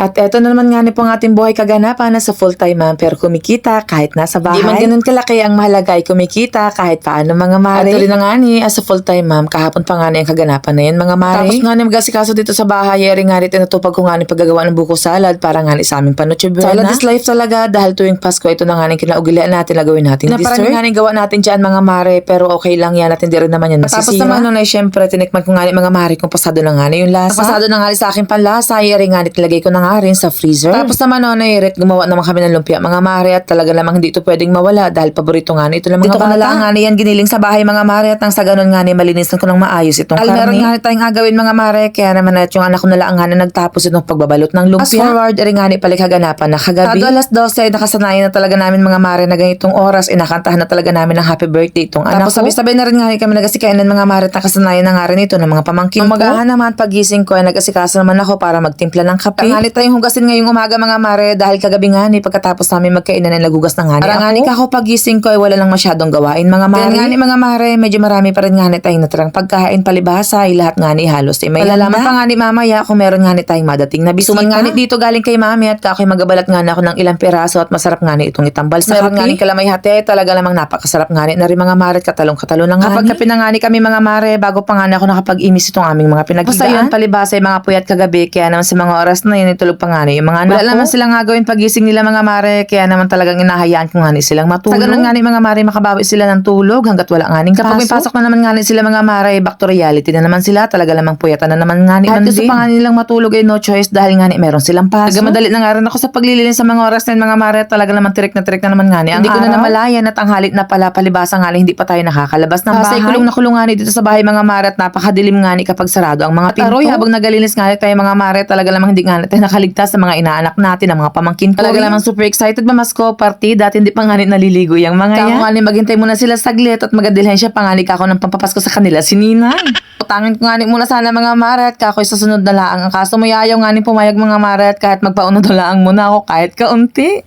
At eto na naman nga ni po ang ating buhay kaganapan na sa full-time ma'am pero kumikita kahit nasa bahay. Di man ganun kalaki ang mahalaga ay kumikita kahit paano mga mare. At tuloy na nga ni as a full-time ma'am kahapon pa nga ni ang kaganapan na yan mga mare. Tapos nga ni mag-asikaso dito sa bahay eri nga ni tinatupag ko nga ni paggagawa ng buko salad para nga ni sa aming panuche buena. Salad is life talaga dahil tuwing Pasko ito na nga ni kinaugilan natin na gawin natin dessert. Na parang nga ni gawa natin dyan mga mare pero okay lang yan natin di rin naman yan masisira. Tapos naman nun ay syempre tinikman ko nga ni mga mare kung pasado na nga ni yung lasa. Pasado na nga ni sa akin panlasa eri nga ni tilagay ko na nga rin sa freezer. Tapos naman noon ay gumawa naman kami ng lumpia mga mare at talaga namang hindi ito pwedeng mawala dahil paborito nga ni ito ng mga dito bata. Dito ko na lang nga ni yan giniling sa bahay mga mare at nang sa ganun nga ni malinisan ko ng maayos itong karne. Meron nga ni tayong agawin mga mare kaya naman at yung anak ko na lang nga ni nagtapos itong pagbabalot ng lumpia. Fast forward eri nga ni palikaganapan na kagabi. Tado alas 12 ay nakasanayan na talaga namin mga mare na ganitong oras inakantahan na talaga namin ng happy birthday itong anak ko. Tapos sabay-sabay na rin nga ni kami nagasikain ng mga mare at nakasanayan na nga rin ito ng mga pamangkin ko. Umagahan naman pagising ko ay nag-asikaso naman ako para magtimpla ng kape. Tanghali tayong hugasin ngayong umaga mga mare dahil kagabi nga ni pagkatapos namin magkainan ay nagugas na nga ni. Para nga ni kako pagising ko ay wala lang masyadong gawain mga mare. Kaya nga ni mga mare medyo marami pa rin nga ni tayong natirang pagkain palibhasa ay lahat nga ni halos ay may malalaman pa nga ni mamaya kung meron nga ni tayong madating na bisita. Suman nga ni dito galing kay mami at kako'y magabalat nga na ako ng ilang piraso at masarap nga ni itong itambal sa meron nga ni kalamay hati talaga namang napakasarap nga ni na rin mga mare at katalong-katalo na nga ni. Kapag kape na nga ni kami mga mare bago pa nga ni ako nakapag-imis itong aming mga pinaghigaan. Basta yun palibasa ay mga puyat kagabi kaya naman sa mga oras na yun itulog pa nga ni yung mga anak ko. Wala naman silang nga gawin pagising nila mga mare kaya naman talagang inahayaan ko nga ni silang matulog. Sa ganun nga ni mga mare makabawi sila ng tulog hanggat wala nga ning kapag may pasok na naman nga ni sila mga mare back to reality na naman sila talaga namang puyatan na naman nga ni. At gusto pa nga nilang matulog ay no choice dahil nga ni meron silang pasok. Nagamadali na nga rin ako sa paglililin sa mga oras na yun mga mare talaga naman tirik na naman nga ni. Hindi ko na namalayan at ang halit na pala palibasa nga ni hindi pa tayo nakakalabas ng bahay. Kulong na kulong nga ni dito sa bahay mga mare at napakadilim nga ni kapag sarado ang mga pinto. Aroy habang nagalinis nga ni tayo mga mare talaga namang hindi nga natin nakaligtas sa mga inaanak natin ang mga pamangkin ko. Talaga namang super excited ba masko party dati hindi pa nga ni naliligo yung mga yan. Kaya nga ni maghintay muna sila saglit at magadilhensya pa nga ni kako ng pampapasko sa kanila si Ninang. Utangin ko nga ni muna sana mga mare at kako'y sa sunod na laang. Ang kaso mo yayaw nga ni pumayag mga mare at kahit magpaunod na laang muna ako kahit kaunti.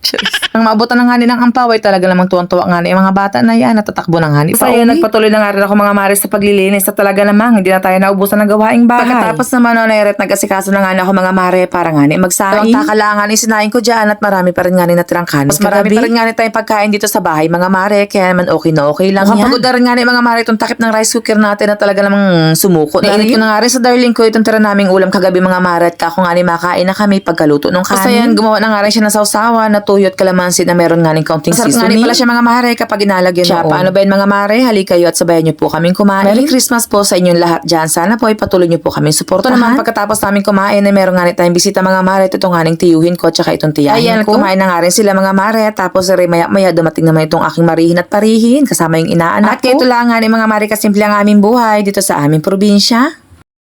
Ang maabutan ng hani ng ampaway talaga namang tuwang-tuwa nga ni yung mga bata na yan at tatakbo ng hani. Kaya nagpatuloy na nga rin ako mga mare sa paglilinis at talaga namang hindi na tayo naubusan ng gawaing bahay. Pagkatapos naman nairet nag-asikaso na nga na ako mga mare para nga ni magsaing. Ang takalangan isinain ko dyan at marami pa rin nga ni natirang kanin. Mas marami pa rin nga ni tayong pagkain dito sa bahay mga mare kaya naman okay na okay lang yan. Kapagod na rin nga ni mga mare itong takip ng rice cooker natin na talaga namang sumuko. Nainit ko na nga rin sa darling ko itong tira naming ulam kagabi mga mare at kako nga ni makain na kami pagkaluto ng kanin. Basta yan gumawa na nga rin siya ng sausawa na tuyo at kalamansi na meron nga ning counting seasoning. Masarap nga ni pala siya mga mare kapag inalagyan siya. Paano ba yun mga mare? Halika kayo at sabayan niyo po kaming kumain. Merry Christmas po sa inyong lahat dyan. Sana po ay patuloy niyo po kaming suportahan. Ito naman pagkatapos namin kumain ay meron nga ni tayong bisita mga mare. Ito nga ning tiyuhin ko at saka itong tiyahin ko. Kumain na nga rin sila mga mare. Tapos maya dumating naman itong aking marihin at parihin kasama yung inaanak ko. At ito lang nga ni mga mare kasimple ang aming buhay dito sa aming probinsya.